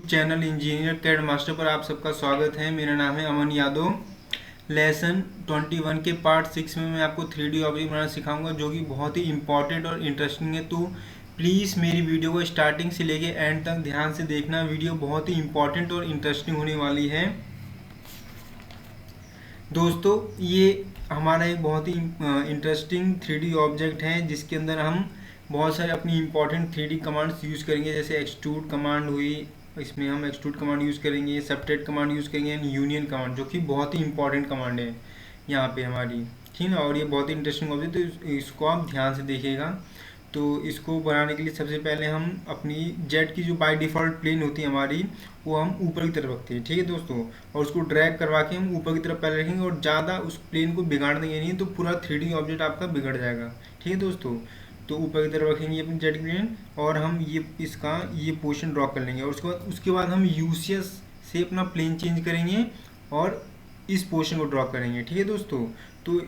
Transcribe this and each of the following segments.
Channel engineer CAD master पर आप सबका स्वागत है। मेरा नाम है अमन यादव। लेसन 21 के पार्ट 6 में मैं आपको 3D ऑब्जेक्ट बनाना सिखाऊंगा, जो कि बहुत ही इंपॉर्टेंट और इंटरेस्टिंग है। तो प्लीज़ मेरी वीडियो को स्टार्टिंग से लेके एंड तक ध्यान से देखना। वीडियो बहुत ही इंपॉर्टेंट और इंटरेस्टिंग होने वाली है। दोस्तों, ये हमारा एक बहुत ही इंटरेस्टिंग 3D ऑब्जेक्ट है, जिसके अंदर हम बहुत सारे अपनी इंपॉर्टेंट 3D कमांड्स यूज़ करेंगे। जैसे एक्सट्रूड कमांड हुई, इसमें हम एक्सट्रूड कमांड यूज़ करेंगे, सबट्रैक्ट कमांड यूज़ करेंगे एंड यूनियन कमांड, जो कि बहुत ही इंपॉर्टेंट कमांड है यहाँ पे हमारी, ठीक है। और ये बहुत ही इंटरेस्टिंग ऑब्जेक्ट, तो इसको आप ध्यान से देखिएगा। तो इसको बनाने के लिए सबसे पहले हम अपनी जेट की जो बाय डिफ़ॉल्ट प्लेन होती है हमारी, वो हम ऊपर की तरफ रखते हैं, ठीक है दोस्तों। और उसको ड्रैग करवा के हम ऊपर की तरफ पहले रखेंगे, और ज़्यादा उस प्लेन को बिगाड़ देंगे नहीं, तो पूरा 3D ऑब्जेक्ट आपका बिगड़ जाएगा, ठीक है दोस्तों। तो ऊपर की तरफ रखेंगे अपनी जेट प्लेन, और हम इसका ये पोर्शन ड्रॉ कर लेंगे। और उसके बाद हम यूसीएस से अपना प्लेन चेंज करेंगे और इस पोर्शन को ड्रॉ करेंगे, ठीक है दोस्तों। तो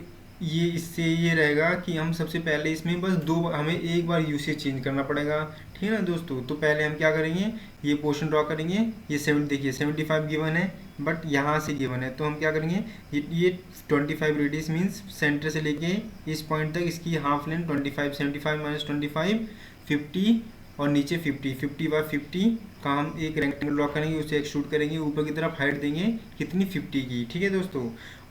ये इससे ये रहेगा कि हम सबसे पहले इसमें बस हमें एक बार यूसेज चेंज करना पड़ेगा, ठीक है ना दोस्तों। तो पहले हम क्या करेंगे, ये पोर्शन ड्रॉ करेंगे। ये 75 गिवन है, बट यहाँ से गिवन है, तो हम क्या करेंगे, ये 25 रेडियस मीन्स सेंटर से लेके इस पॉइंट तक इसकी हाफ लेंथ 25, 75 माइनस 25 50, और नीचे 50 का हम एक रेक्टेंगल ड्रॉ करेंगे, उसे एक्सट्रूड करेंगे, ऊपर की तरफ हाइट देंगे कितनी 50 की, ठीक है दोस्तों।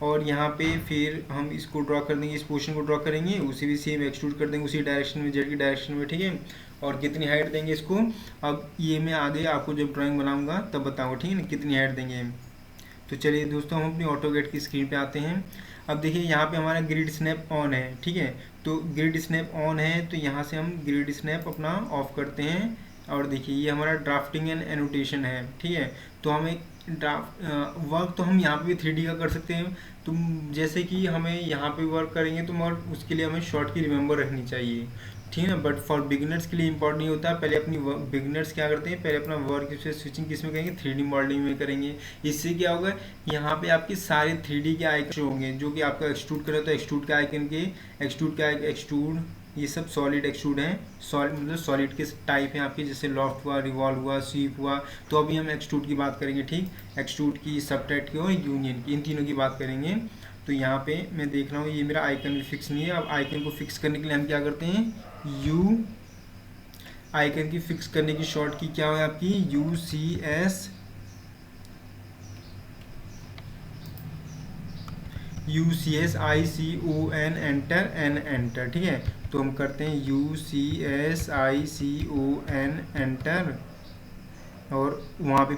और यहाँ पे फिर हम इसको ड्रॉ कर देंगे, इस पोर्शन को ड्रॉ करेंगे, उसे भी सेम एक्सट्रूड कर देंगे उसी डायरेक्शन में, जेड की डायरेक्शन में, ठीक है। और कितनी हाइट देंगे इसको, अब ये मैं आगे आपको जब ड्राइंग बनाऊंगा तब बताऊँगा, ठीक है ना, कितनी हाइट देंगे। तो चलिए दोस्तों, हम अपनी ऑटोकैड की स्क्रीन पे आते हैं। अब देखिए यहाँ पे हमारा ग्रिड स्नैप ऑन है, ठीक है। तो ग्रिड स्नैप ऑन है, तो यहाँ से हम ग्रिड स्नैप अपना ऑफ करते हैं। और देखिए ये हमारा ड्राफ्टिंग एंड एनोटेशन है, ठीक है। तो हमें वर्क तो हम यहाँ पे भी 3D का कर सकते हैं। तो जैसे कि हमें यहाँ पे वर्क करेंगे, तो मगर उसके लिए हमें शॉर्ट की रिमेंबर रखनी चाहिए, ठीक है ना। बट फॉर बिगिनर्स के लिए इंपॉर्टेंट नहीं होता। पहले अपनी बिगिनर्स क्या करते हैं, पहले अपना वर्क से स्विचिंग किस में करेंगे, 3D मॉडलिंग में करेंगे। इससे क्या होगा, यहाँ पे आपके सारे 3D के आइकन होंगे, जो कि आपका एक्सट्रूड करें तो एक्सट्रूड के आइकन के एक्सट्रूड, ये सब सॉलिड एक्सट्रूड हैं। सॉलिड मतलब सॉलिड के टाइप हैं आपके, जैसे लॉफ्ट हुआ, रिवॉल्व हुआ, स्वीप हुआ। तो अभी हम एक्सट्रूड की बात करेंगे, ठीक। एक्सट्रूड की, सबट्रैक्ट की और यूनियन की, इन तीनों की बात करेंगे। तो यहाँ पे मैं देख रहा हूँ ये मेरा आइकन भी फिक्स नहीं है। अब आइकन को फिक्स करने के लिए हम क्या करते हैं, यू, आइकन की फिक्स करने की शॉर्ट की क्या है आपकी, UCS, UCSICON enter, N enter, ठीक है। तो हम करते हैं UCSICON एंटर, और वहाँ पे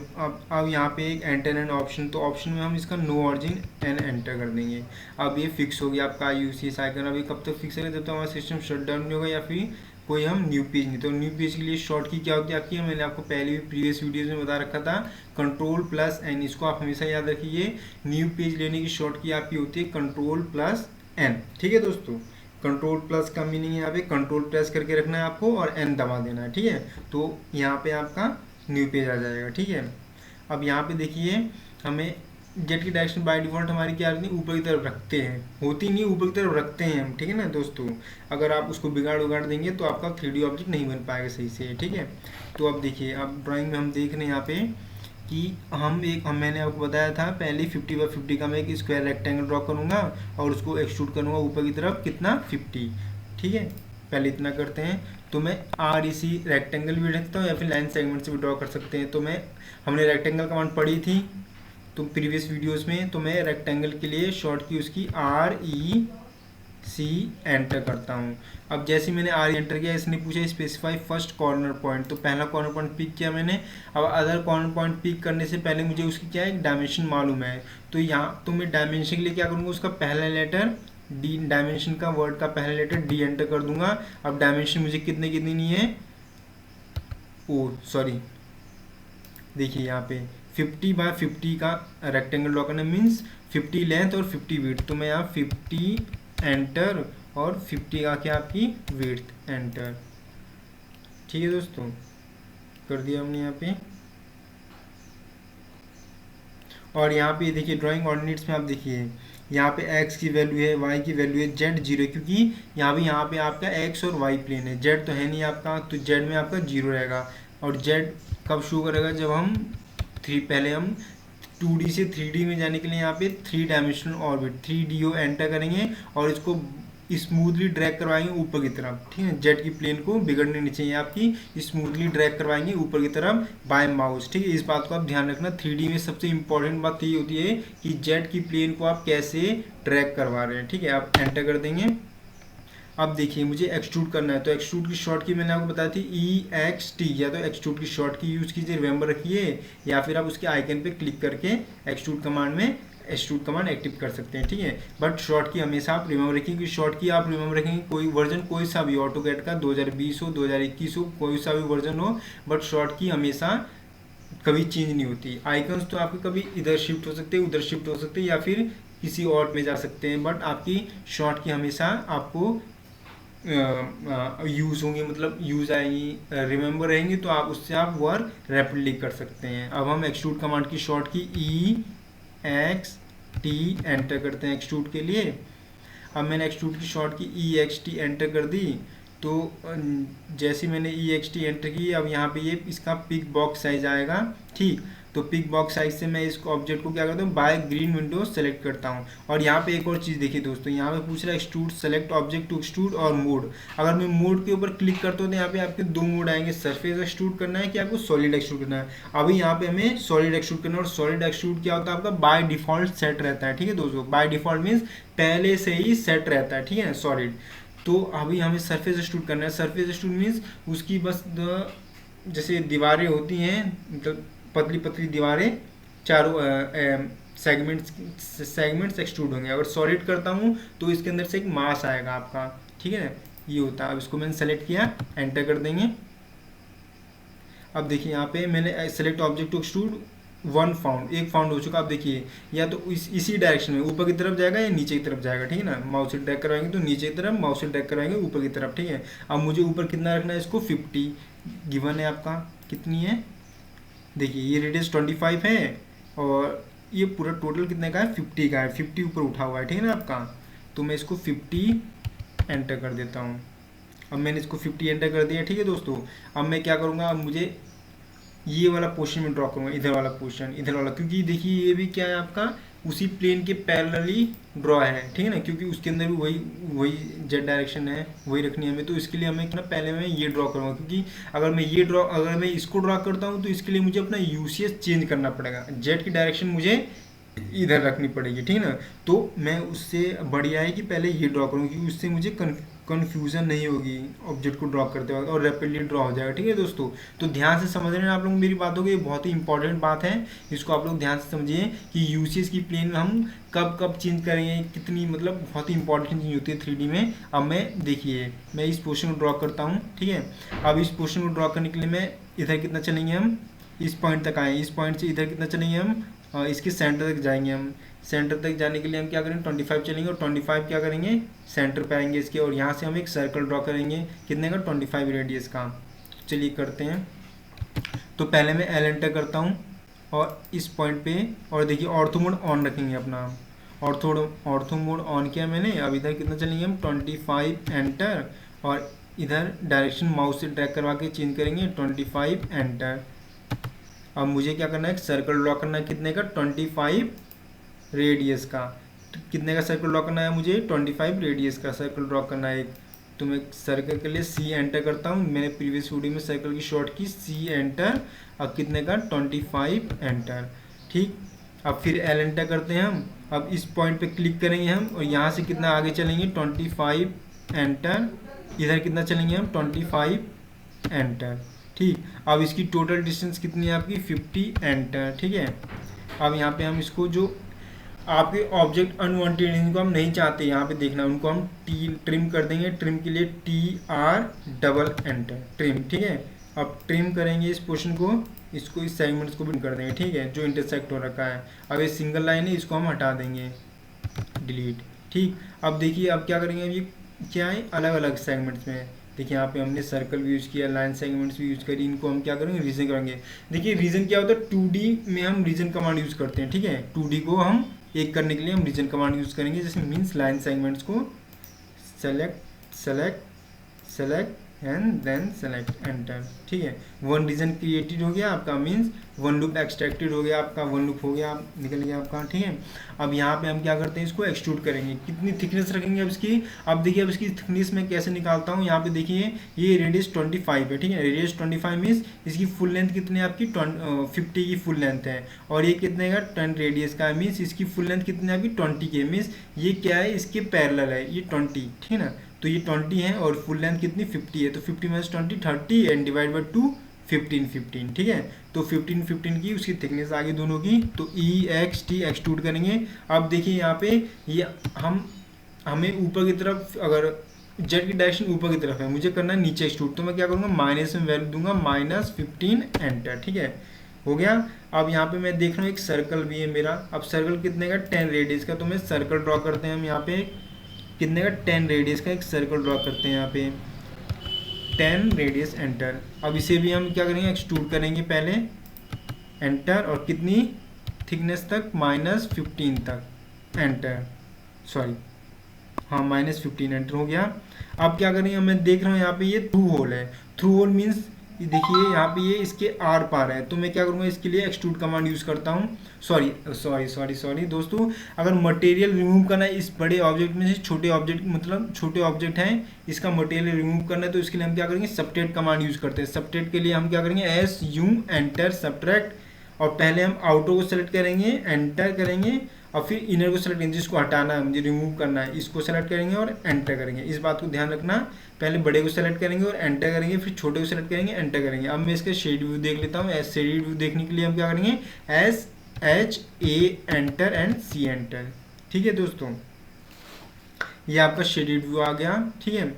अब यहाँ पे एक एंटर एंड ऑप्शन, तो ऑप्शन में हम इसका नो ऑरिजिन एन एंटर कर देंगे। अब ये फिक्स हो गया आपका UCS आइकन। अब ये कब तक फिक्स है, जब तक हमारा सिस्टम शट डाउन नहीं होगा या फिर कोई हम न्यू पेज नहीं। तो न्यू पेज के लिए शॉर्ट की क्या होती है आपकी, मैंने आपको पहले भी प्रीवियस वीडियोज में बता रखा था, Ctrl+N। इसको आप हमेशा याद रखिए। न्यू पेज लेने की शॉर्ट की आपकी होती है Ctrl+N, ठीक है दोस्तों। Ctrl+ का मीनिंग यहाँ पे कंट्रोल प्रेस करके रखना है आपको और N दबा देना है, ठीक है। तो यहाँ पे आपका न्यू पेज आ जाएगा, ठीक है। अब यहाँ पे देखिए, हमें जेट की डायरेक्शन बाय डिफॉल्ट हमारी क्या होती है, ऊपर की तरफ रखते हैं, होती नहीं, ऊपर की तरफ रखते हैं हम, ठीक है ना दोस्तों। अगर आप उसको बिगाड़ देंगे तो आपका 3D ऑब्जेक्ट नहीं बन पाएगा सही से, ठीक है। तो अब देखिए, अब ड्राइंग में हम देख रहे हैं यहाँ पे कि मैंने आपको बताया था पहले 50x50 का मैं एक स्क्वायर रेक्टेंगल ड्रॉ करूँगा और उसको एक्सट्रूड करूँगा ऊपर की तरफ, कितना 50, ठीक है। पहले इतना करते हैं। तो मैं REC रेक्टेंगल भी रखता हूँ या फिर लाइन सेगमेंट से भी ड्रॉ कर सकते हैं। तो हमने रेक्टेंगल कमांड पढ़ी थी तो प्रीवियस वीडियोस में, तो मैं रेक्टेंगल के लिए शॉर्ट की उसकी REC एंटर करता हूँ। अब जैसे मैंने RE एंटर किया, इसने पूछा स्पेसिफाई फर्स्ट कॉर्नर पॉइंट, तो पहला कॉर्नर पॉइंट पिक किया मैंने। अब अदर कॉर्नर पॉइंट पिक करने से पहले मुझे उसकी क्या है, डायमेंशन मालूम है। तो यहाँ तो मैं डायमेंशन के लिए क्या करूँगा, उसका पहला लेटर डी, डायमेंशन का वर्ड का पहला लेटर D एंटर कर दूंगा। अब डायमेंशन मुझे कितनी नहीं है, सॉरी, देखिए यहाँ पे 50x50 का रेक्टेंगल ड्रॉ करना मीन्स 50 लेंथ और 50 विड्थ। तो मैं यहाँ 50 एंटर और 50 का क्या आपकी विड्थ एंटर, ठीक है दोस्तों, कर दिया हमने यहाँ पे। और यहाँ पे देखिए ड्राइंग ऑर्डिनेट्स में आप देखिए, यहाँ पे x की वैल्यू है, y की वैल्यू है, z 0, क्योंकि यहाँ पे आपका x और y प्लेन है, z तो है नहीं आपका, तो z में आपका 0 रहेगा। और जेड कब शो करेगा, जब हम पहले हम 2D से 3D में जाने के लिए यहाँ पे 3 डायमेंशनल ऑर्बिट 3DO एंटर करेंगे और इसको स्मूथली ड्रैग करवाएंगे ऊपर की तरफ, ठीक है। जेट की प्लेन को बिगड़ने नहीं चाहिए आपकी, स्मूथली ड्रैग करवाएंगे ऊपर की तरफ बाय माउस, ठीक है। इस बात को आप ध्यान रखना। 3D में सबसे इंपॉर्टेंट बात ये होती है कि जेट की प्लेन को आप कैसे ड्रैग करवा रहे हैं, ठीक है। आप एंटर कर देंगे। अब देखिए मुझे एक्सट्रूड करना है, तो एक्सट्रूड की शॉर्ट की मैंने आपको बताई थी EXT, या तो एक्सट्रूड की शॉर्ट की यूज़ कीजिए, रिमेंबर रखिए, या फिर आप उसके आइकन पे क्लिक करके एक्सट्रूड कमांड में एक्सट्रूड कमांड एक्टिव कर सकते हैं, ठीक है। बट शॉर्ट की हमेशा आप रिमेंबर रखेंगे, क्योंकि शॉर्ट की आप रिमेंबर रखेंगे कोई वर्जन कोई सा भी ऑटोकैड का 2020 हो 2021 हो कोई सा भी वर्जन हो, बट शॉर्ट की हमेशा कभी चेंज नहीं होती। आइकन्स तो आपके कभी इधर शिफ्ट हो सकते हैं, उधर शिफ्ट हो सकते हैं, या फिर किसी और में जा सकते हैं, बट आपकी शॉर्ट की हमेशा आपको यूज़ होंगी, मतलब यूज़ आएंगी, रिमेंबर रहेंगी, तो आप उससे आप वर्क रैपिडली कर सकते हैं। अब हम एक्सट्रूड कमांड की शॉर्ट की EXT एंटर करते हैं एक्सट्रूड के लिए। अब मैंने एक्सट्रूड की शॉर्ट की EXT एंटर कर दी, तो जैसे मैंने EXT एंटर की, अब यहाँ पे ये इसका पिक बॉक्स साइज आएगा, ठीक। तो पिक बॉक्स साइज से मैं इसको ऑब्जेक्ट को क्या करता हूँ, बाय ग्रीन विंडो सेलेक्ट करता हूँ। और यहाँ पे एक और चीज़ देखिए दोस्तों, यहाँ पे पूछ रहा है extrude select object to extrude और मोड। अगर मैं मोड के ऊपर क्लिक करता हूँ तो यहाँ पे आपके 2 मोड आएंगे, सरफेस एक्सट्रूड करना है कि आपको सॉलिड एक्सट्रूड करना है। अभी यहाँ पे हमें सॉलिड एक्सट्रूड करना है, और सॉलिड एक्सट्रूड क्या होता है आपका बाय डिफॉल्ट सेट रहता है, ठीक है दोस्तों। बाय डिफॉल्ट मीन्स पहले से ही सेट रहता है, ठीक है, सॉलिड। तो अभी हमें सरफेस एक्सट्रूड करना है। सरफेस एक्सट्रूड मीन्स उसकी बस जैसे दीवारें होती हैं, मतलब पतली पतली दीवारें, चारों सेगमेंट्स एक्सट्रूड होंगे। अगर सॉलिड करता हूँ तो इसके अंदर से एक मास आएगा आपका, ठीक है, ये होता है। अब इसको मैंने सेलेक्ट किया, एंटर कर देंगे। अब देखिए यहाँ पे मैंने select object to extrude 1 found, एक फाउंड हो चुका। आप देखिए या तो इसी डायरेक्शन में ऊपर की तरफ जाएगा या नीचे की तरफ जाएगा, ठीक है ना। माउस से ड्रैग करवाएंगे तो नीचे की तरफ, माउस से ड्रैग करवाएंगे ऊपर की तरफ, ठीक है। अब मुझे ऊपर कितना रखना है, इसको 50 गिवन है आपका, कितनी है देखिए, ये रेडियस 25 है और ये पूरा टोटल कितने का है, 50 का है, 50 ऊपर उठा हुआ है, ठीक है ना आपका। तो मैं इसको 50 एंटर कर देता हूँ। अब मैंने इसको 50 एंटर कर दिया, ठीक है दोस्तों। अब मैं क्या करूँगा, अब मुझे ये वाला पोर्शन में ड्रॉ करूँगा, इधर वाला पोर्शन, इधर वाला, क्योंकि देखिए ये भी क्या है आपका उसी प्लेन के पैरेलली ड्रॉ है, ठीक है ना, क्योंकि उसके अंदर भी वही जेड डायरेक्शन है, वही रखनी है हमें। तो इसके लिए हमें ना पहले मैं ये ड्रॉ करूँगा, क्योंकि अगर मैं इसको ड्रॉ करता हूँ तो इसके लिए मुझे अपना यूसीएस चेंज करना पड़ेगा, जेड की डायरेक्शन मुझे इधर रखनी पड़ेगी, ठीक है ना। तो मैं उससे बढ़िया है कि पहले ये ड्रॉ करूँ, क्योंकि उससे मुझे कन्फ्यूज़न नहीं होगी ऑब्जेक्ट को ड्रॉ करते वक्त, और रैपिडली ड्रॉ हो जाएगा, ठीक है दोस्तों। तो ध्यान से समझ रहे हैं आप लोग मेरी बातों को, ये बहुत ही इंपॉर्टेंट बात है, इसको आप लोग ध्यान से समझिए कि यूसीएस की प्लेन में हम कब कब चेंज करेंगे, कितनी मतलब बहुत ही इंपॉर्टेंट चीज़ होती है 3D में। अब मैं देखिए मैं इस पोर्शन को ड्रॉ करता हूँ, ठीक है। अब इस पोर्शन को ड्रॉ करने के लिए मैं इधर कितना चलेंगे, हम इस पॉइंट तक आए, इस पॉइंट से इधर कितना चलेंगे हम, इसके सेंटर तक जाएंगे हम। सेंटर तक जाने के लिए हम क्या करेंगे, 25 चलेंगे, और 25 क्या करेंगे, सेंटर पे आएंगे इसके, और यहाँ से हम एक सर्कल ड्रॉ करेंगे, कितने का, 25 रेडियस का। चलिए करते हैं। तो पहले मैं L एंटर करता हूँ और इस पॉइंट पे, और देखिए ऑर्थो मोड ऑन रखेंगे अपना, ऑर्थो मोड ऑन किया मैंने। अब इधर कितना चलेंगे हम, 25 एंटर, और इधर डायरेक्शन माउस से ड्रैग करवा के चेंज करेंगे, 25 एंटर। अब मुझे क्या करना है, एक सर्कल ड्रॉ करना है, कितने का, 25 रेडियस का। तो कितने का सर्कल ड्रॉ करना है मुझे, 25 रेडियस का सर्कल ड्रॉ करना है एक। तो मैं सर्कल के लिए C एंटर करता हूँ, मैंने प्रीवियस वीडियो में सर्कल की शॉर्ट की C एंटर। अब कितने का, 25 एंटर, ठीक। अब फिर L एंटर करते हैं हम। अब इस पॉइंट पे क्लिक करेंगे हम, और यहाँ से कितना आगे चलेंगे, 25 एंटर। इधर कितना चलेंगे हम, 25 एंटर, ठीक। अब इसकी टोटल डिस्टेंस कितनी है आपकी, 50 एंटर, ठीक है। अब यहाँ पे हम इसको जो आपके ऑब्जेक्ट अनवांटेड इनको हम नहीं चाहते यहाँ पे देखना, उनको हम ट्रिम कर देंगे। ट्रिम के लिए TR डबल एंटर, ट्रिम, ठीक है। अब ट्रिम करेंगे इस पोर्शन को, इसको इस सेगमेंट्स को भी कर देंगे, ठीक है, जो इंटरसेक्ट हो रखा है। अब ये सिंगल लाइन है, इसको हम हटा देंगे, डिलीट, ठीक। अब देखिए अब क्या करेंगे, ये क्या है, अलग अलग सेगमेंट्स में। देखिए यहाँ पे हमने सर्कल भी यूज़ किया, लाइन सेगमेंट्स भी यूज़ करी, इनको हम क्या करेंगे, रीजन करेंगे। देखिए रीजन क्या होता है, 2D में हम रीजन कमांड यूज़ करते हैं, ठीक है। 2D को हम एक करने के लिए हम रीजन कमांड यूज़ करेंगे, जैसे मीन्स लाइन सेगमेंट्स को select select select and then select enter. ठीक है, वन रीजन क्रिएटेड हो गया आपका, मीन्स वन लूप एक्सट्रैक्टेड हो गया आपका, वन लूप हो गया, निकल गया आपका। ठीक है, अब यहाँ पे हम क्या करते हैं, इसको एक्सट्रूड करेंगे। कितनी थिकनेस रखेंगे अब इसकी, अब देखिए अब इसकी थिकनेस मैं कैसे निकालता हूँ। यहाँ पे देखिए ये रेडियस 25 है। ठीक है, रेडियस 25 मीन्स इसकी फुल लेंथ कितनी है आपकी 50 की फुल लेंथ है, और ये कितने का 10 रेडियस का मीन्स इसकी फुल लेंथ कितनी है आपकी 20 के, मीन्स ये क्या है इसके पैरेलल है, ये 20। ठीक है ना, तो ये 20 है और फुल लेंथ कितनी 50 है, तो 50 माइनस 20 30 एंड डिवाइड बाई 2 15। ठीक है, तो 15 की उसकी थिकनेस आ गई दोनों की। तो EXT एक्सट्रूड करेंगे। अब देखिए यहाँ पे ये हमें ऊपर की तरफ, अगर जेड की डायरेक्शन ऊपर की तरफ है, मुझे करना है नीचे एक्सट्रूड, तो मैं क्या करूँगा माइनस में वैल्यू दूंगा -15 एंटर। ठीक है, हो गया। अब यहाँ पे मैं देख रहा हूँ एक सर्कल भी है मेरा। अब सर्कल कितने का 10 रेडियस का, तो मैं सर्कल ड्रॉ करते हैं हम यहाँ पे कितने का 10 रेडियस का एक सर्कल ड्रॉ करते हैं यहाँ पे 10 रेडियस एंटर। अब इसे भी हम क्या करेंगे एक्सट्रूड करेंगे पहले एंटर, और कितनी थिकनेस तक -15 तक एंटर, सॉरी हाँ -15 एंटर हो गया। अब क्या करेंगे, मैं देख रहा हूँ यहाँ पे ये थ्रू होल है। थ्रू होल मीन्स देखिए यहाँ पे ये इसके आर पार है, तो मैं क्या करूँगा इसके लिए एक्सट्रूड कमांड यूज़ करता हूँ। सॉरी दोस्तों, अगर मटेरियल रिमूव करना है इस बड़े ऑब्जेक्ट में से छोटे ऑब्जेक्ट, मतलब छोटे ऑब्जेक्ट हैं इसका मटेरियल रिमूव करना है, तो इसके लिए हम क्या करेंगे सबट्रैक्ट कमांड यूज़ करते हैं। सबट्रैक्ट के लिए हम क्या करेंगे SU एंटर सबट्रैक्ट, और पहले हम आउटर को सेलेक्ट करेंगे एंटर करेंगे, और फिर इनर को सेलेक्ट करेंगे, जिसको हटाना है मुझे रिमूव करना है इसको सेलेक्ट करेंगे और एंटर करेंगे। इस बात को ध्यान रखना, पहले बड़े को सेलेक्ट करेंगे और एंटर करेंगे, फिर छोटे को सेलेक्ट करेंगे एंटर करेंगे। अब मैं इसका शेड व्यू देख लेता हूँ। शेड व्यू देखने के लिए हम क्या करेंगे SHA enter and C enter. ठीक है दोस्तों, ये आपका शेडेड व्यू आ गया। ठीक है,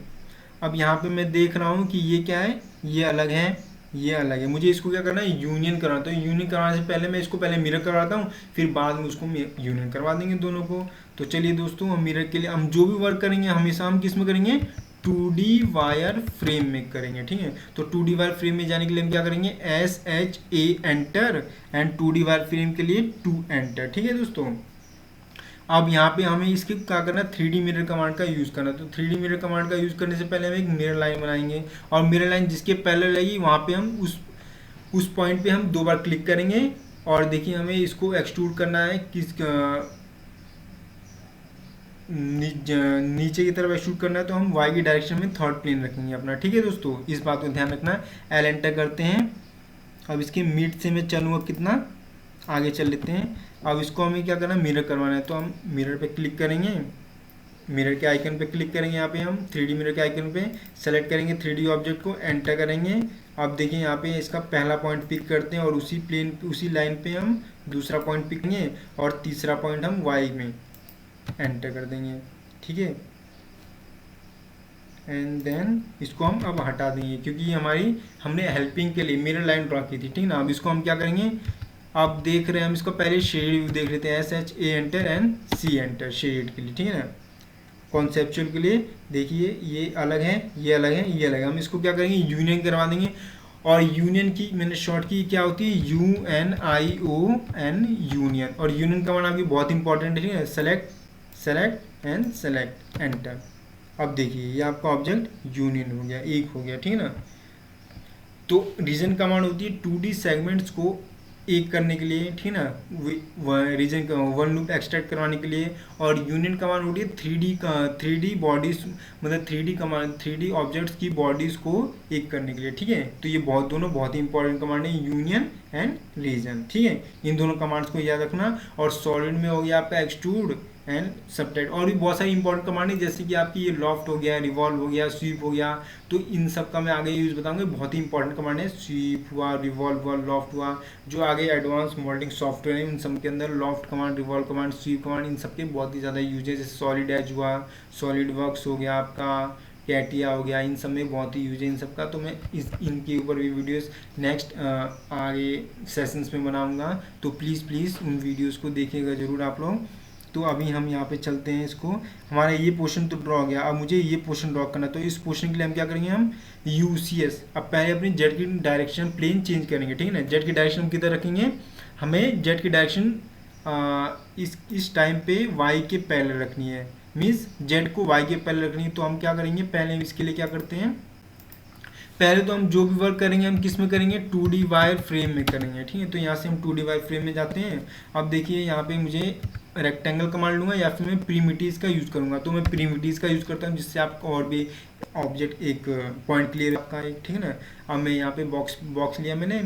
अब यहाँ पे मैं देख रहा हूँ कि ये क्या है, ये अलग है, ये अलग है, मुझे इसको क्या करना है यूनियन कराना। तो यूनियन कराने से पहले मैं इसको पहले मिरर करवाता हूँ, फिर बाद में उसको यूनियन करवा देंगे दोनों को। तो चलिए दोस्तों, हम मिरर के लिए हम जो भी वर्क करेंगे हमेशा हम किस में करेंगे 2D वायर फ्रेम में करेंगे। ठीक है, तो 2D वायर फ्रेम में जाने के लिए हम क्या करेंगे SHA enter and 2D wire frame के लिए 2 एंटर। ठीक है दोस्तों, अब यहाँ पे हमें इसके क्या करना है 3D मिरर कमांड का यूज़ करना है। तो 3D मिरर कमांड का यूज़ करने से पहले हम एक मिरर लाइन बनाएंगे, और मिरर लाइन जिसके पैरेलल रहेगी वहाँ पे हम उस पॉइंट पे हम 2 बार क्लिक करेंगे। और देखिए हमें इसको एक्सट्रूड करना है किस नीचे की तरफ एक्सट्रूड करना है, तो हम Y की डायरेक्शन में थर्ड प्लेन रखेंगे अपना। ठीक है दोस्तों, इस बात को ध्यान रखना है। L एंटर करते हैं। अब इसके मिड से मैं चलूँगा कितना आगे चल लेते हैं। अब इसको हमें क्या करना है मिरर करवाना है, तो हम मिरर पे क्लिक करेंगे, मिरर के आइकन पे क्लिक करेंगे। यहाँ पे हम 3D मिरर के आइकन पे सेलेक्ट करेंगे 3D ऑब्जेक्ट को एंटर करेंगे। अब देखिए यहाँ पे इसका पहला पॉइंट पिक करते हैं और उसी लाइन पे हम दूसरा पॉइंट पिक करेंगे, और तीसरा पॉइंट हम Y में एंटर कर देंगे। ठीक है, एंड देन इसको हम अब हटा देंगे क्योंकि हमने हेल्पिंग के लिए मिरर लाइन ड्रॉ की थी। ठीक ना, अब इसको हम क्या करेंगे, आप देख रहे हैं हम इसको पहले शेड देख लेते हैं SHA enter and C enter shade के लिए। ठीक है ना, कॉन्सेप्चुअल के लिए देखिए ये अलग है, ये अलग है, ये अलग है। हम इसको क्या करेंगे यूनियन करवा देंगे, और यूनियन की मैंने शॉर्ट की क्या होती है UNION यूनियन, और यूनियन कमांड आपकी बहुत इंपॉर्टेंट है। ठीक है, सेलेक्ट एंड सेलेक्ट एंटर। अब देखिए ये आपका ऑब्जेक्ट यूनियन हो गया, एक हो गया। ठीक है ना, तो रीजन कमांड होती है 2D सेगमेंट्स को एक करने के लिए। ठीक है ना, रीजन वन लूप एक्सट्रैक्ट करवाने के लिए, और यूनियन कमांड होती है 3D बॉडीज, मतलब 3D कमांड 3D ऑब्जेक्ट्स की बॉडीज को एक करने के लिए। ठीक है, तो ये दोनों बहुत ही इंपॉर्टेंट कमांड है, यूनियन एंड रीजन। ठीक है, इन दोनों कमांड्स को याद रखना। और सॉलिड में हो गया आपका एक्सट्रूड एंड सबट्रैक्ट, और भी बहुत सारी इंपॉर्टेंट कमांड है जैसे कि आपकी ये लॉफ्ट हो गया, रिवॉल्व हो गया, स्वीप हो गया। तो इन सब का मैं आगे यूज़ बताऊंगा, बहुत ही इंपॉर्टेंट कमांड है। स्वीप हुआ, रिवॉल्व हुआ, लॉफ्ट हुआ, जो आगे एडवांस मोल्डिंग सॉफ्टवेयर है उन सब के अंदर loft command, revolve command, sweep command, इन सब के बहुत ही ज़्यादा यूज है। जैसे सॉलिड एज हुआ, सॉलिड वर्क्स हो गया आपका, कैटिया हो गया, इन सब में बहुत ही यूज है इन सब का। तो मैं इनके ऊपर भी वीडियोस नेक्स्ट आगे सेशंस में बनाऊंगा, तो प्लीज़ उन वीडियोस को देखिएगा ज़रूर आप लोग। तो अभी हम यहाँ पे चलते हैं, इसको हमारा ये पोर्शन तो ड्रॉ हो गया, अब मुझे ये पोर्शन ड्रॉ करना है। तो इस पोर्शन के लिए हम क्या करेंगे, हम UCS, अब पहले अपनी जेड की डायरेक्शन प्लेन चेंज करेंगे। ठीक है ना, जेड की डायरेक्शन किधर रखेंगे, हमें जेड की डायरेक्शन इस टाइम पे Y के पैरेलल रखनी है, मीन्स जेड को Y के पैरेलल रखनी है। तो हम क्या करेंगे, पहले इसके लिए क्या करते हैं पहले तो हम जो भी वर्क करेंगे हम किस में करेंगे, 2D वायर फ्रेम में करेंगे, ठीक है। तो यहाँ से हम 2D वायर फ्रेम में जाते हैं। अब देखिए यहाँ पे मुझे रेक्टेंगल कमांड लूँगा या फिर मैं प्रीमिटिव का यूज़ करूँगा। तो मैं प्रीमिटिव का यूज़ करता हूँ, जिससे आपको और भी ऑब्जेक्ट एक पॉइंट क्लियर आपका एक, ठीक है ना। अब मैं यहाँ पे बॉक्स लिया मैंने,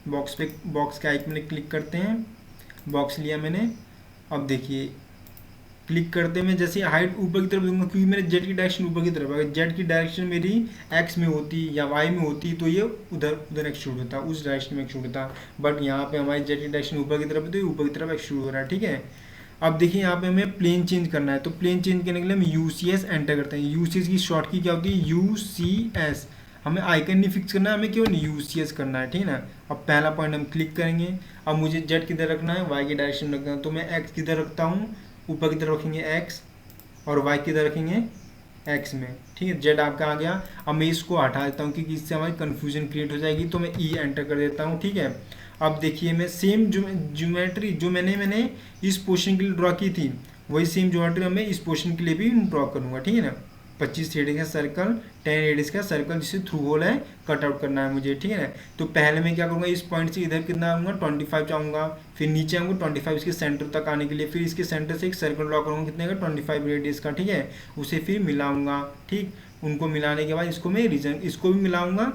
बॉक्स के आइकन में क्लिक करते हैं, बॉक्स लिया मैंने। अब देखिए क्लिक करते में जैसे हाइट ऊपर की तरफ दूंगा, क्योंकि मेरे जेड की डायरेक्शन ऊपर की तरफ है। अगर जेड की डायरेक्शन मेरी एक्स में होती या वाई में होती तो ये उधर एक्सट्रूड होता, उस डायरेक्शन में एक्सट्रूड होता। बट यहाँ पे हमारी जेड की डायरेक्शन ऊपर की तरफ है तो ये ऊपर की तरफ एक्सट्रूड हो रहा है, ठीक है। अब देखिए यहाँ पे हमें प्लेन चेंज करना है, तो प्लेन चेंज करने के लिए हम UCS एंटर करते हैं। UCS की शॉर्ट की क्या होती है, UCS। हमें आइकन नहीं फिक्स करना है, हमें केवल UCS करना है, ठीक है ना। अब पहला पॉइंट हम क्लिक करेंगे। अब मुझे जेड किधर रखना है, वाई की डायरेक्शन रखना है, तो मैं एक्स किधर रखता हूँ, ऊपर की तरफ रखेंगे एक्स, और वाई किधर रखेंगे एक्स में, ठीक है। जेड आपका आ गया। अब मैं इसको हटा देता हूँ क्योंकि इससे हमारी कन्फ्यूजन क्रिएट हो जाएगी, तो मैं ई एंटर कर देता हूँ, ठीक है। अब देखिए मैं सेम ज्योमेट्री जो मैंने इस पोर्शन के लिए ड्रॉ की थी, वही सेम ज्योमेट्री मैं इस पोर्शन के लिए भी ड्रॉ करूँगा, ठीक है ना। 25 रेडियस का सर्कल, 10 रेडियस का सर्कल, जिससे थ्रू होल है कट आउट करना है मुझे, ठीक है ना। तो पहले मैं क्या करूँगा, इस पॉइंट से इधर कितना आऊँगा, 25 चाहूँगा, फिर नीचे आऊँगा 25 इसके सेंटर तक आने के लिए, फिर इसके सेंटर से एक सर्कल ड्रॉ करूँगा कितने का, 25 रेडियस का, ठीक है। उसे फिर मिलाऊँगा, ठीक। उनको मिलाने के बाद इसको मैं इसको भी मिलाऊँगा।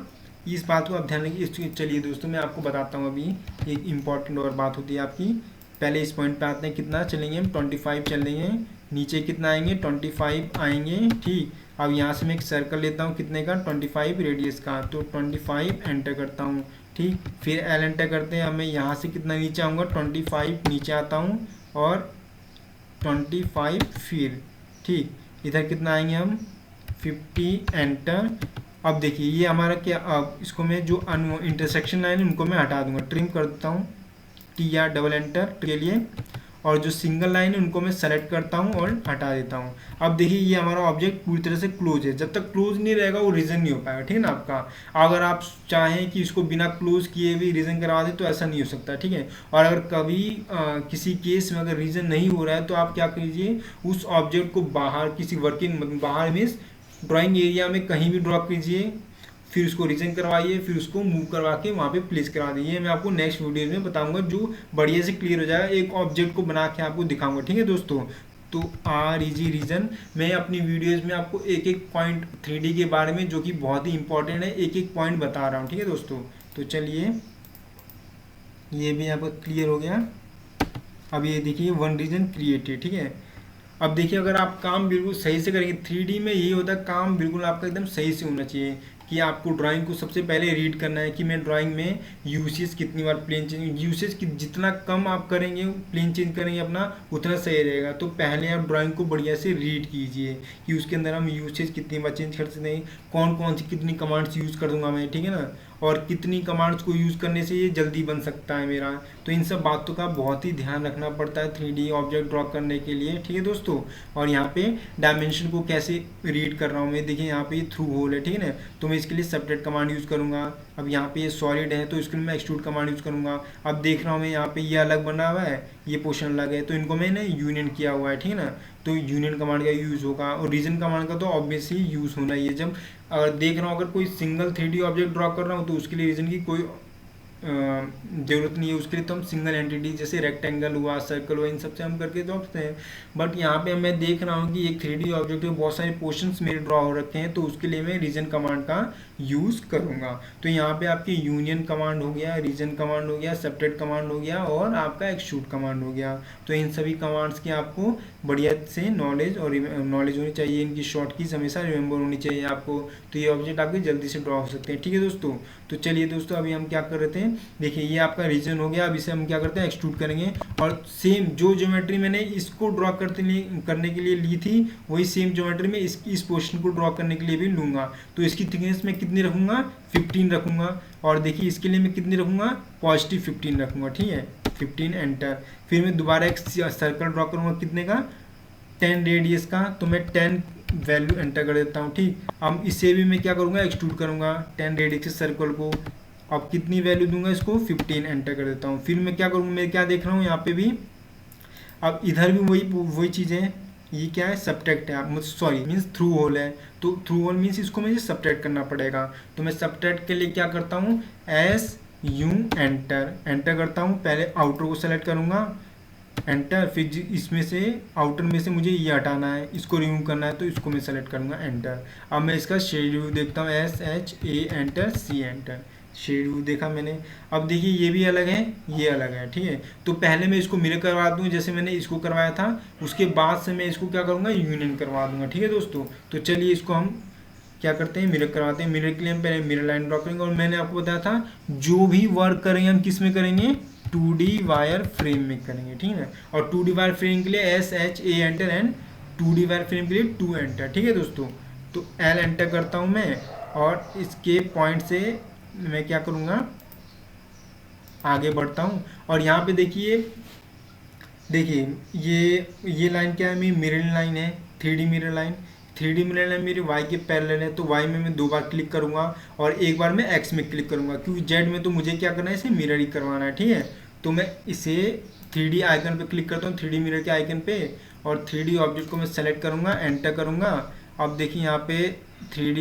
इस बात को आप ध्यान रखिए। चलिए दोस्तों मैं आपको बताता हूँ, अभी एक इम्पॉर्टेंट और बात होती है आपकी। पहले इस पॉइंट पे आते हैं, कितना चलेंगे हम, 25 चलेंगे, नीचे कितना आएंगे, 25 आएंगे, ठीक। अब यहाँ से मैं एक सर्कल लेता हूँ कितने का, 25 रेडियस का, तो 25 एंटर करता हूँ, ठीक। फिर एल एंटर करते हैं। अब मैं यहाँ से कितना नीचे आऊँगा, 25 नीचे आता हूँ, और 25 फिर, ठीक। इधर कितना आएंगे हम, 50 एंटर। अब देखिए ये हमारा क्या, अब इसको मैं जो इंटरसेक्शन लाइन है उनको मैं हटा दूंगा, ट्रिम कर देता हूँ, टी या डबल एंटर के लिए। और जो सिंगल लाइन है उनको मैं सेलेक्ट करता हूँ और हटा देता हूँ। अब देखिए ये हमारा ऑब्जेक्ट पूरी तरह से क्लोज है, जब तक क्लोज नहीं रहेगा वो रीजन नहीं हो पाएगा, ठीक है ना आपका। अगर आप चाहें कि इसको बिना क्लोज किए भी रीजन करवा दें तो ऐसा नहीं हो सकता, ठीक है। और अगर कभी किसी केस में अगर रीजन नहीं हो रहा है तो आप क्या कीजिए, उस ऑब्जेक्ट को बाहर किसी वर्किंग बाहर मीन्स ड्राइंग एरिया में कहीं भी ड्रॉ कीजिए, फिर उसको रीजन करवाइए, फिर उसको मूव करवा के वहाँ पे प्लेस करा दीजिए। मैं आपको नेक्स्ट वीडियो में बताऊंगा जो बढ़िया से क्लियर हो जाएगा, एक ऑब्जेक्ट को बना के आपको दिखाऊंगा, ठीक है दोस्तों। तो इजी रीजन, मैं अपनी वीडियोस में आपको एक एक पॉइंट 3D के बारे में जो कि बहुत ही इंपॉर्टेंट है, एक एक पॉइंट बता रहा हूँ, ठीक है दोस्तों। तो चलिए ये भी आपका क्लियर हो गया। अब ये देखिए वन रीजन क्रिएटेड, ठीक है। अब देखिए अगर आप काम बिल्कुल सही से करेंगे, 3D में यही होता है, काम बिल्कुल आपका एकदम सही से होना चाहिए कि आपको ड्राइंग को सबसे पहले रीड करना है कि मैं ड्राइंग में यूसेज कितनी बार प्लेन चेंज, यूसेज की जितना कम आप करेंगे प्लेन चेंज करेंगे अपना उतना सही रहेगा। तो पहले आप ड्राइंग को बढ़िया से रीड कीजिए कि उसके अंदर हम यूसेज कितनी बार चेंज कर सकते हैं, कौन कौन सी कितनी कमांड्स यूज़ कर दूंगा मैं, ठीक है ना, और कितनी कमांड्स को यूज़ करने से ये जल्दी बन सकता है मेरा। तो इन सब बातों का बहुत ही ध्यान रखना पड़ता है 3D ऑब्जेक्ट ड्रॉ करने के लिए, ठीक है दोस्तों। और यहाँ पे डायमेंशन को कैसे रीड कर रहा हूँ मैं, देखिए यहाँ पे ये थ्रू होल है, ठीक है ना, तो मैं इसके लिए सेपरेट कमांड यूज़ करूँगा। अब यहाँ पे ये सॉलिड है तो इसके लिए मैं एक्सट्रूड कमांड यूज़ करूँगा। अब देख रहा हूँ मैं यहाँ पे ये अलग बना हुआ है, ये पोर्शन अलग है, तो इनको मैंने यूनियन किया हुआ है, ठीक है ना। तो यूनियन कमांड का यूज़ होगा, और रीजन कमांड का तो ऑब्वियसली यूज़ होना ही है। जब अगर देख रहा हूँ अगर कोई सिंगल 3D ऑब्जेक्ट ड्रॉ कर रहा हूँ तो उसके लिए रीजन की कोई जरूरत नहीं है, उसके लिए तो हम सिंगल एंटिटी जैसे रेक्टेंगल हुआ, सर्कल हुआ, इन सबसे हम करके ड्रॉ करते हैं। बट यहाँ पे मैं देख रहा हूँ कि एक 3D ऑब्जेक्ट में बहुत सारे पोर्शंस मेरे ड्रॉ हो रखे हैं, तो उसके लिए मैं रीजन कमांड का यूज़ करूँगा। तो यहाँ पे आपकी यूनियन कमांड हो गया, रीजन कमांड हो गया, सेपरेट कमांड हो गया, और आपका एक्सट्रूड कमांड हो गया। तो इन सभी कमांड्स की आपको बढ़िया से नॉलेज होनी चाहिए, इनकी शॉर्ट कीज हमेशा रिमेंबर होनी चाहिए आपको, तो ये ऑब्जेक्ट आपके जल्दी से ड्रॉ हो सकते हैं, ठीक है दोस्तों। तो चलिए दोस्तों अभी हम क्या कर रहे थे, देखिए ये आपका रीजन हो गया। अब इसे हम क्या करते हैं, एक्सट्रूड करेंगे, और सेम जो ज्योमेट्री मैंने इसको ड्रॉ करने के लिए ली थी वही सेम ज्योमेट्री में इस पोर्शन को ड्रॉ करने के लिए भी लूँगा। तो इसकी थिकनेस में कितनी रखूँगा, 15 रखूँगा, और देखिए इसके लिए मैं कितनी रखूँगा, पॉजिटिव 15 रखूँगा, ठीक है, 15 एंटर। फिर मैं दोबारा एक सर्कल ड्रॉ करूँगा कितने का, 10 रेडियस का, तो मैं 10 वैल्यू एंटर कर देता हूँ, ठीक। अब इसे भी मैं क्या करूँगा, एक्सट्रूड करूँगा 10 रेडियस के सर्कल को। अब कितनी वैल्यू दूंगा इसको, 15 एंटर कर देता हूँ। फिर मैं क्या करूँगा, मैं क्या देख रहा हूँ यहाँ पे भी, अब इधर भी वही चीज़ है, ये क्या है, सब्ट्रैक्ट है, आप सॉरी मीन्स थ्रू होल है, तो थ्रू होल मीन्स इसको मुझे सब्ट्रैक्ट करना पड़ेगा। तो मैं सब्ट्रैक्ट के लिए क्या करता हूँ, एस यू एंटर करता हूँ, पहले आउटर को सेलेक्ट करूँगा, एंटर, फिर इसमें से आउटर में से मुझे ये हटाना है, इसको रिमूव करना है, तो इसको मैं सेलेक्ट करूँगा, एंटर। अब मैं इसका शेड व्यू देखता हूँ, S H A enter C enter, shade view देखा मैंने। अब देखिए ये भी अलग है, ये अलग है, ठीक है। तो पहले मैं इसको मिरर करवा दूँ जैसे मैंने इसको करवाया था, उसके बाद से मैं इसको क्या करूँगा, यूनियन करवा दूंगा, ठीक है दोस्तों। तो चलिए इसको हम क्या करते हैं, मिरर करवाते हैं। मिरर के लिए हम पहले मिरर लाइन ड्रॉ करेंगे, और मैंने आपको बताया था जो भी वर्क करेंगे हम किस में करेंगे, 2D वायर फ्रेम में करेंगे, ठीक है। और 2D वायर फ्रेम के लिए S H A enter and 2D wire frame के लिए 2 एंटर, ठीक है दोस्तों। तो एल एंटर करता हूँ मैं, और इसके पॉइंट से मैं क्या करूँगा, आगे बढ़ता हूँ। और यहाँ पे देखिए ये लाइन क्या है, मेरी मिरर लाइन है, 3D mirror line. 3D mirror line मेरी y के पैरेलल है, तो y में मैं 2 बार क्लिक करूंगा और एक बार मैं x में क्लिक करूंगा, क्योंकि z में तो मुझे क्या करना है, इसे मिरर ही करवाना है, ठीक है। तो मैं इसे 3D आइकन पे क्लिक करता हूँ, 3D मिरर के आइकन पे, और 3D ऑब्जेक्ट को मैं सेलेक्ट करूंगा, एंटर करूंगा। अब देखिए यहाँ पे 3D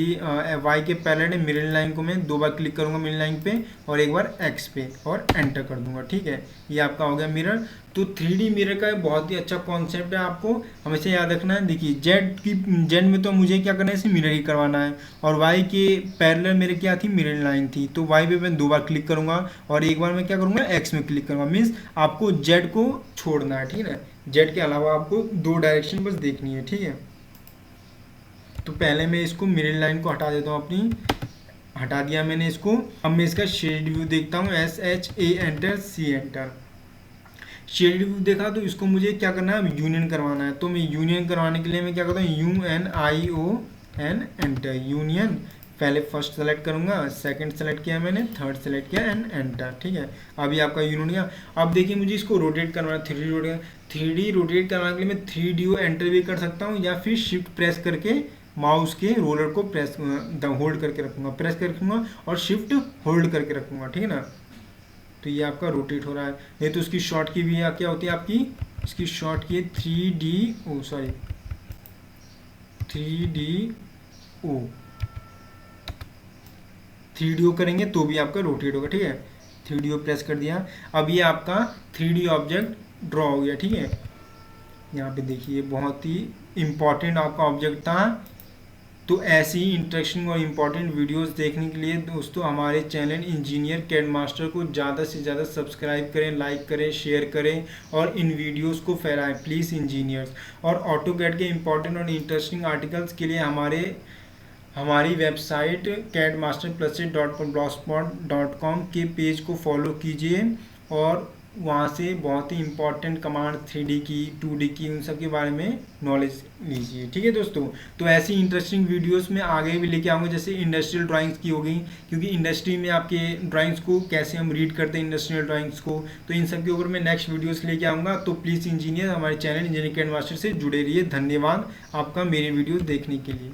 y के पैरेलल मिरर लाइन को मैं 2 बार क्लिक करूंगा मिरर लाइन पे, और एक बार x पे, और एंटर कर दूंगा, ठीक है। ये आपका हो गया मिरर। तो 3D मिरर का बहुत ही अच्छा कॉन्सेप्ट है, आपको हमेशा याद रखना है। देखिए जेड में तो मुझे क्या करना है, इसे मिरर ही करवाना है, और y के पैरेलल मेरे क्या थी, मिरर लाइन थी, तो y पे मैं 2 बार क्लिक करूंगा और एक बार मैं क्या करूंगा, x में क्लिक करूंगा। मीन्स आपको जेड को छोड़ना है, ठीक है। जेड के अलावा आपको 2 डायरेक्शन बस देखनी है, ठीक है। तो पहले मैं इसको मिरर लाइन को हटा देता हूँ अपनी, हटा दिया मैंने इसको। अब मैं इसका शेड व्यू देखता हूँ, S H A enter C enter. Shade view देखा, तो इसको मुझे क्या करना है, यूनियन करवाना है। तो मैं यूनियन करवाने के लिए मैं क्या करता हूँ, UNION एंटर, यूनियन। पहले फर्स्ट सेलेक्ट करूंगा, सेकंड सेलेक्ट किया मैंने, थर्ड सेलेक्ट किया एंड एंटर, ठीक है। अभी आपका यूनियन गया। अब देखिए मुझे इसको रोटेट करवाना है, 3D रोटेट करवाने के लिए मैं 3D एंटर भी कर सकता हूँ, या फिर शिफ्ट प्रेस करके माउस के रोलर को प्रेस होल्ड करके रखूंगा, प्रेस कर रखूंगा और शिफ्ट होल्ड करके रखूंगा, ठीक है ना। तो ये आपका रोटेट हो रहा है। नहीं तो इसकी शॉर्ट की भी क्या होती है आपकी, इसकी शॉर्ट की 3DO करेंगे तो भी आपका रोटेट होगा, ठीक है। 3DO प्रेस कर दिया। अब ये आपका 3D ऑब्जेक्ट ड्रॉ हो गया, ठीक है। यहाँ पे देखिए बहुत ही इम्पॉर्टेंट आपका ऑब्जेक्ट था। तो ऐसी ही इंटरेस्टिंग और इम्पॉर्टेंट वीडियोस देखने के लिए दोस्तों हमारे चैनल इंजीनियर कैड मास्टर को ज़्यादा से ज़्यादा सब्सक्राइब करें, लाइक करें, शेयर करें, और इन वीडियोस को फैलाएं प्लीज़ इंजीनियर्स। और ऑटोकैड के इम्पॉर्टेंट और इंटरेस्टिंग आर्टिकल्स के लिए हमारी वेबसाइट cadmasterplus.blogspot.com के पेज को फॉलो कीजिए, और वहाँ से बहुत ही इंपॉर्टेंट कमांड 3D की, 2D की, उन सब के बारे में नॉलेज लीजिए, ठीक है दोस्तों। तो ऐसी इंटरेस्टिंग वीडियोस में आगे भी लेके आऊँगा, जैसे इंडस्ट्रियल ड्राइंग्स की होगी, क्योंकि इंडस्ट्री में आपके ड्राइंग्स को कैसे हम रीड करते हैं इंडस्ट्रियल ड्राइंग्स को, तो इन सब के ऊपर मैं नेक्स्ट वीडियोस लेके आऊँगा। तो प्लीज़ इंजीनियर हमारे चैनल इंजीनियर कैड मास्टर से जुड़े रहिए। धन्यवाद आपका मेरे वीडियोज़ देखने के लिए।